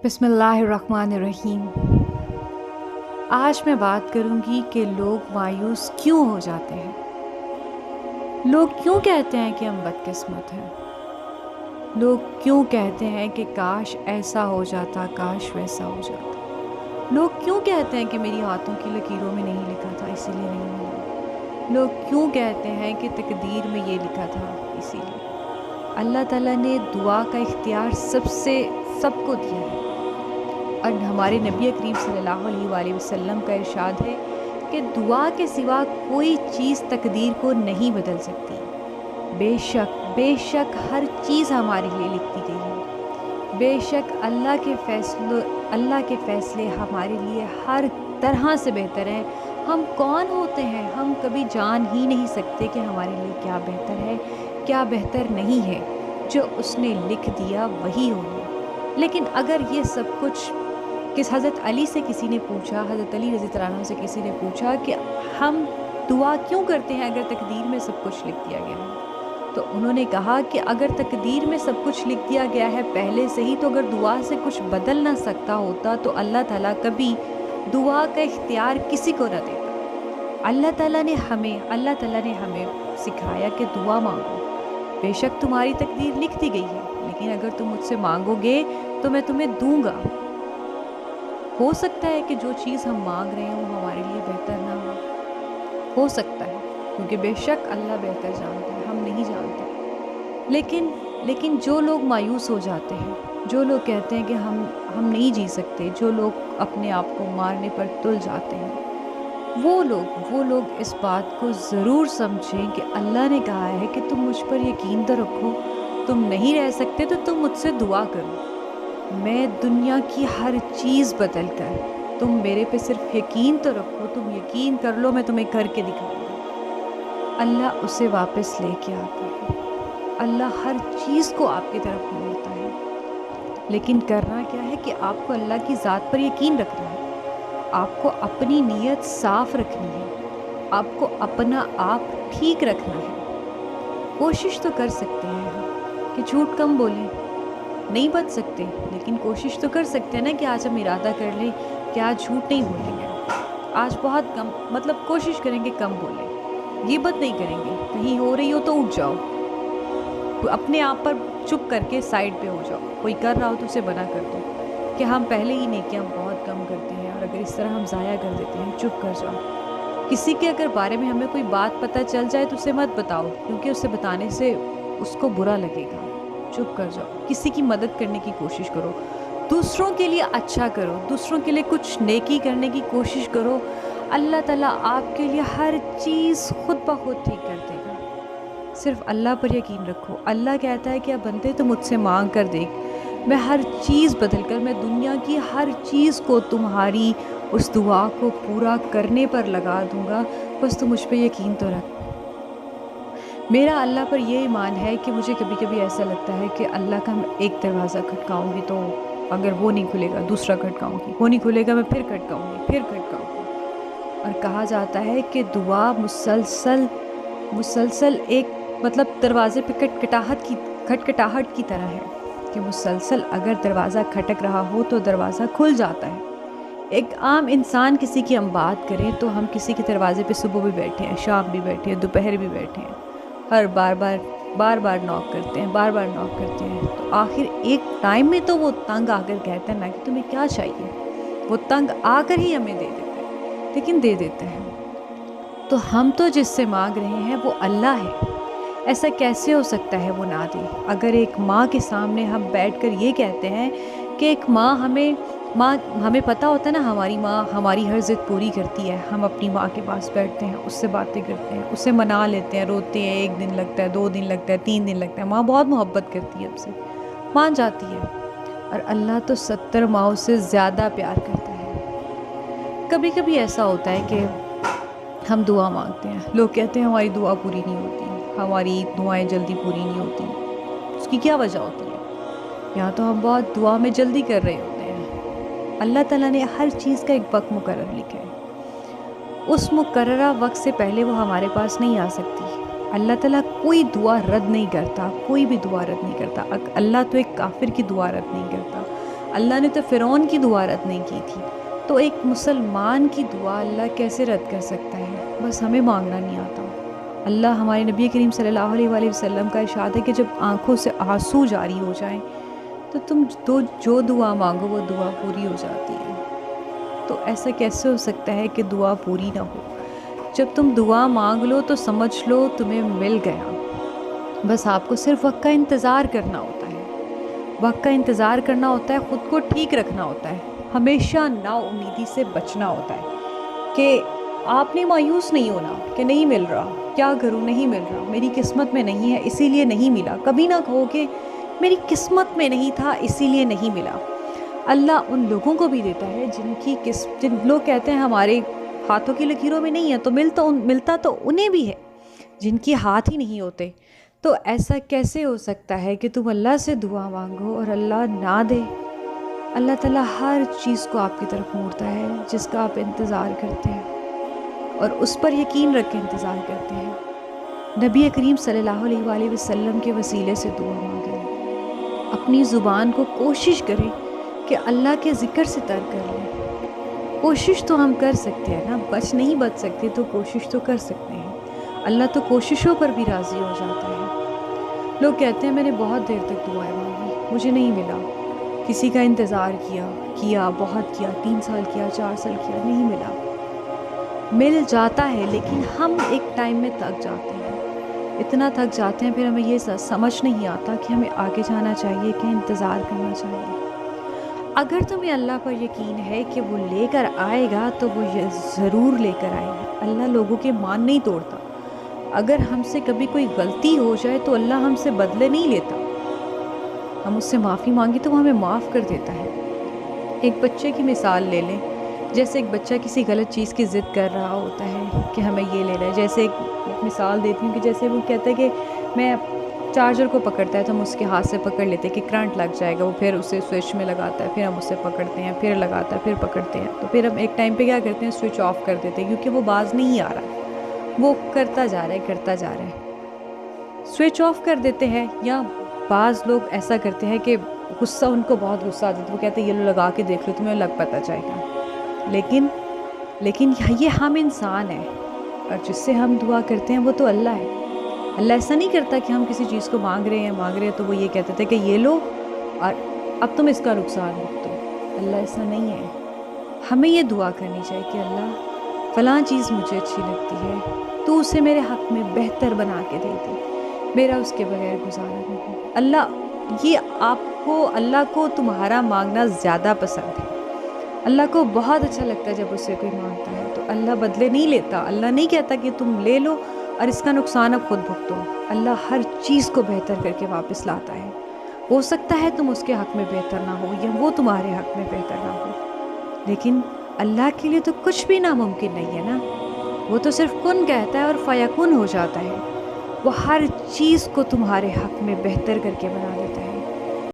बिस्मिल्लाहिर्रहमानिर्रहीम। आज मैं बात करूंगी कि लोग मायूस क्यों हो जाते हैं। लोग क्यों कहते हैं कि हम बदकिस्मत हैं। लोग क्यों कहते हैं कि काश ऐसा हो जाता, काश वैसा हो जाता। लोग क्यों कहते हैं कि मेरी हाथों की लकीरों में नहीं लिखा था इसीलिए नहीं मिला। लोग क्यों कहते हैं कि तकदीर में ये लिखा था इसीलिए। अल्लाह ताला ने दुआ का इख्तियार सबको दिया है। और हमारे नबी करीम सल्लल्लाहु अलैहि वसल्लम का इरशाद है कि दुआ के सिवा कोई चीज़ तकदीर को नहीं बदल सकती। बेशक हर चीज़ हमारे लिए लिखी गई है। बेशक अल्लाह के फ़ैसले हमारे लिए हर तरह से बेहतर हैं। हम कौन होते हैं, हम कभी जान ही नहीं सकते कि हमारे लिए क्या बेहतर है, क्या बेहतर नहीं है। जो उसने लिख दिया वही होगा। लेकिन अगर ये सब कुछ हज़रत अली से किसी ने पूछा, हज़रत अली रज़ी अल्लाह अन्हु से किसी ने पूछा कि हम दुआ क्यों करते हैं अगर तकदीर में सब कुछ लिख दिया गया है, तो उन्होंने कहा कि अगर तकदीर में सब कुछ लिख दिया गया है पहले से ही, तो अगर दुआ से कुछ बदल ना सकता होता तो अल्लाह ताला कभी दुआ का इख्तियार किसी को न देता। अल्लाह ताला ने हमें सिखाया कि दुआ मांगो। बेशक तुम्हारी तकदीर लिख दी गई है, लेकिन अगर तुम मुझसे मांगोगे तो मैं तुम्हें दूंगा। हो सकता है कि जो चीज़ हम मांग रहे हैं वो हमारे लिए बेहतर ना हो सकता है, क्योंकि बेशक अल्लाह बेहतर जानता है, हम नहीं जानते। लेकिन जो लोग मायूस हो जाते हैं, जो लोग कहते हैं कि हम नहीं जी सकते, जो लोग अपने आप को मारने पर तुल जाते हैं, वो लोग इस बात को ज़रूर समझें कि अल्लाह ने कहा है कि तुम मुझ पर यकीन तो रखो। तुम नहीं रह सकते तो तुम मुझसे दुआ करो। मैं दुनिया की हर चीज़ बदल कर, तुम मेरे पे सिर्फ यकीन तो रखो, तुम यकीन कर लो, मैं तुम्हें करके दिखाऊंगा। अल्लाह उसे वापस लेके आता है। अल्लाह हर चीज़ को आपकी तरफ मोड़ता है। लेकिन करना क्या है कि आपको अल्लाह की ज़ात पर यकीन रखना है। आपको अपनी नीयत साफ़ रखनी है। आपको अपना आप ठीक रखना है। कोशिश तो कर सकते हैं कि झूठ कम बोलें, नहीं बच सकते, लेकिन कोशिश तो कर सकते हैं ना कि आज हम इरादा कर लें कि आज झूठ नहीं बोलेंगे, आज बहुत कम, मतलब कोशिश करेंगे कम बोलें, ग़ीबत नहीं करेंगे। कहीं हो रही हो तो उठ जाओ, तो अपने आप पर चुप करके साइड पे हो जाओ। कोई कर रहा हो तो उसे मना कर दो कि हम पहले ही नेकियां बहुत कम करते हैं और अगर इस तरह हम ज़ाया कर देते हैं, चुप कर जाओ। किसी के अगर बारे में हमें कोई बात पता चल जाए तो उसे मत बताओ, क्योंकि उसे बताने से उसको बुरा लगेगा। चुप कर जाओ। किसी की मदद करने की कोशिश करो, दूसरों के लिए अच्छा करो, दूसरों के लिए कुछ नेकी करने की कोशिश करो। अल्लाह ताला आपके लिए हर चीज़ खुद ब खुद ठीक कर देगा। सिर्फ अल्लाह पर यकीन रखो। अल्लाह कहता है कि अब बंदे तो मुझसे मांग कर देख, मैं हर चीज़ बदल कर, मैं दुनिया की हर चीज़ को तुम्हारी उस दुआ को पूरा करने पर लगा दूँगा, बस तू मुझ पर यकीन तो रख। मेरा अल्लाह पर ये ईमान है कि मुझे कभी कभी ऐसा लगता है कि अल्लाह का मैं एक दरवाज़ा खटकाऊँगी तो अगर वो नहीं खुलेगा दूसरा खटकाऊँगी, वो नहीं खुलेगा मैं फिर खटकाऊँगी। और कहा जाता है कि दुआ मुसलसल एक मतलब दरवाज़े पे खटखटाहट की तरह है कि मुसलसल अगर दरवाज़ा खटक रहा हो तो दरवाज़ा खुल जाता है। एक आम इंसान किसी की हम बात करें तो हम किसी के दरवाज़े पे सुबह भी बैठे हैं, शाम भी बैठे हैं, दोपहर भी बैठे हैं, हर बार बार नॉक करते हैं। तो आखिर एक टाइम में तो वो तंग आकर कहता है ना कि तुम्हें क्या चाहिए, वो तंग आकर ही हमें दे देता है, लेकिन दे देता है। तो हम तो जिससे मांग रहे हैं वो अल्लाह है। ऐसा कैसे हो सकता है वो ना दे। अगर एक माँ के सामने हम बैठकर ये कहते हैं कि एक माँ हमें पता होता है ना, हमारी माँ हमारी हर ज़िद पूरी करती है, हम अपनी माँ के पास बैठते हैं, उससे बातें करते हैं, उससे मना लेते हैं, रोते हैं, 1 दिन लगता है, 2 दिन लगता है, 3 दिन लगता है। माँ बहुत मोहब्बत करती है हमसे, मान जाती है। और अल्लाह तो 70 माँओं से ज़्यादा प्यार करता है। कभी कभी ऐसा होता है कि हम दुआ मांगते हैं, लोग कहते हैं हमारी दुआ पूरी नहीं होती, हमारी दुआएं जल्दी पूरी नहीं होती। उसकी क्या वजह होती है? या तो हम बहुत दुआ में जल्दी कर रहे होते हैं। अल्लाह ताला ने हर चीज़ का एक वक्त मुकर्रर लिखा है। उस मुकर्ररा वक्त से पहले वो हमारे पास नहीं आ सकती। अल्लाह ताला कोई दुआ रद्द नहीं करता, कोई भी दुआ रद्द नहीं करता। अल्लाह तो एक काफिर की दुआ रद्द नहीं करता। اللہ نے تو فرعون کی دعا رد نہیں کی تھی، تو ایک مسلمان کی دعا اللہ کیسے رد کر سکتا ہے؟ بس ہمیں مانگنا نہیں آتا۔ اللہ ہمارے نبی کریم صلی اللہ علیہ وآلہ وسلم کا ارشاد ہے کہ جب آنکھوں سے آنسو جاری ہو جائیں تو تم جو دعا مانگو وہ دعا پوری ہو جاتی ہے۔ تو ایسا کیسے ہو سکتا ہے کہ دعا پوری نہ ہو؟ جب تم دعا مانگ لو تو سمجھ لو تمہیں مل گیا، بس آپ کو صرف وقت کا انتظار کرنا ہوتا ہے۔ وقت کا انتظار کرنا ہوتا ہے، خود کو ٹھیک رکھنا ہوتا ہے، ہمیشہ نا امیدی سے بچنا ہوتا ہے کہ آپ نے مایوس نہیں ہونا کہ نہیں مل رہا، کیا کروں، نہیں مل رہا، میری قسمت میں نہیں ہے اسی لیے نہیں ملا۔ کبھی نہ کہو کہ میری قسمت میں نہیں تھا اسی لیے نہیں ملا۔ اللہ ان لوگوں کو بھی دیتا ہے جن لوگ کہتے ہیں ہمارے ہاتھوں کی لکیروں میں نہیں ہے، تو ملتا تو انہیں بھی ہے جن کی ہاتھ ہی نہیں ہوتے۔ تو ایسا کیسے ہو سکتا ہے کہ تم اللہ سے دعا مانگو اور اللہ نہ دے؟ اللہ تعالیٰ ہر چیز کو آپ کی طرف موڑتا ہے جس کا آپ انتظار کرتے ہیں اور اس پر یقین رکھ کے انتظار کرتے ہیں۔ نبی کریم صلی اللہ علیہ وآلہ وسلم کے وسیلے سے دعا مانگیں، اپنی زبان کو کوشش کریں کہ اللہ کے ذکر سے تر کر لیں۔ کوشش تو ہم کر سکتے ہیں نا، نہیں بچ سکتے تو کوشش تو کر سکتے ہیں۔ اللہ تو کوششوں پر بھی راضی ہو جاتا ہے۔ لوگ کہتے ہیں میں نے بہت دیر تک دعائیں مانگی، مجھے نہیں ملا، کسی کا انتظار کیا بہت کیا، 3 سال کیا، 4 سال کیا، نہیں ملا۔ مل جاتا ہے لیکن ہم ایک ٹائم میں تھک جاتے ہیں، اتنا تھک جاتے ہیں پھر ہمیں یہ سمجھ نہیں آتا کہ ہمیں آگے جانا چاہیے کہ انتظار کرنا چاہیے۔ اگر تمہیں اللہ پر یقین ہے کہ وہ لے کر آئے گا تو وہ ضرور لے کر آئے گا۔ اللہ لوگوں کے مان نہیں توڑتا۔ اگر ہم سے کبھی کوئی غلطی ہو جائے تو اللہ ہم سے بدلے نہیں لیتا، ہم اس سے معافی مانگی تو وہ ہمیں معاف کر دیتا ہے۔ ایک بچے کی مثال لے لیں، جیسے ایک بچہ کسی غلط چیز کی ضد کر رہا ہوتا ہے کہ ہمیں یہ لینا ہے، جیسے ایک مثال دیتی ہوں کہ جیسے وہ کہتا ہے کہ میں چارجر کو پکڑتا ہے تو ہم اس کے ہاتھ سے پکڑ لیتے ہیں کہ کرنٹ لگ جائے گا، وہ پھر اسے سوئچ میں لگاتا ہے، پھر ہم اسے پکڑتے ہیں، پھر لگاتا ہے، پھر پکڑتے ہیں، تو پھر ہم ایک ٹائم پہ کیا کرتے ہیں، سوئچ آف کر دیتے ہیں کیونکہ وہ باز نہیں آ رہا، وہ کرتا جا رہا ہے، سوئچ آف کر دیتے ہیں۔ یا بعض لوگ ایسا کرتے ہیں کہ غصہ، ان کو بہت غصہ آ جاتا ہے، وہ کہتے ہیں یہ لو لگا کے دیکھ لو تمہیں لگ پتہ جائے گا۔ لیکن یہ ہم انسان ہیں اور جس سے ہم دعا کرتے ہیں وہ تو اللہ ہے۔ اللہ ایسا نہیں کرتا کہ ہم کسی چیز کو مانگ رہے ہیں تو وہ یہ کہتے تھے کہ یہ لو اور اب تم اس کا نقصان بھگتو۔ اللہ ایسا نہیں ہے۔ ہمیں یہ دعا کرنی چاہیے کہ اللہ فلاں چیز مجھے اچھی لگتی ہے، تو اسے میرے حق میں بہتر بنا کے دے دے، میرا اس کے بغیر گزارا نہیں۔ اللہ کو تمہارا مانگنا زیادہ پسند ہے۔ اللہ کو بہت اچھا لگتا ہے جب اس سے کوئی مانگتا ہے، تو اللہ بدلے نہیں لیتا۔ اللہ نہیں کہتا کہ تم لے لو اور اس کا نقصان اب خود بھگتو۔ اللہ ہر چیز کو بہتر کر کے واپس لاتا ہے۔ ہو سکتا ہے تم اس کے حق میں بہتر نہ ہو یا وہ تمہارے حق میں بہتر نہ ہو، لیکن اللہ کے لیے تو کچھ بھی ناممکن نہیں ہے نا۔ وہ تو صرف کن کہتا ہے اور فیکون ہو جاتا ہے۔ وہ ہر چیز کو تمہارے حق میں بہتر کر کے بنا دیتا ہے۔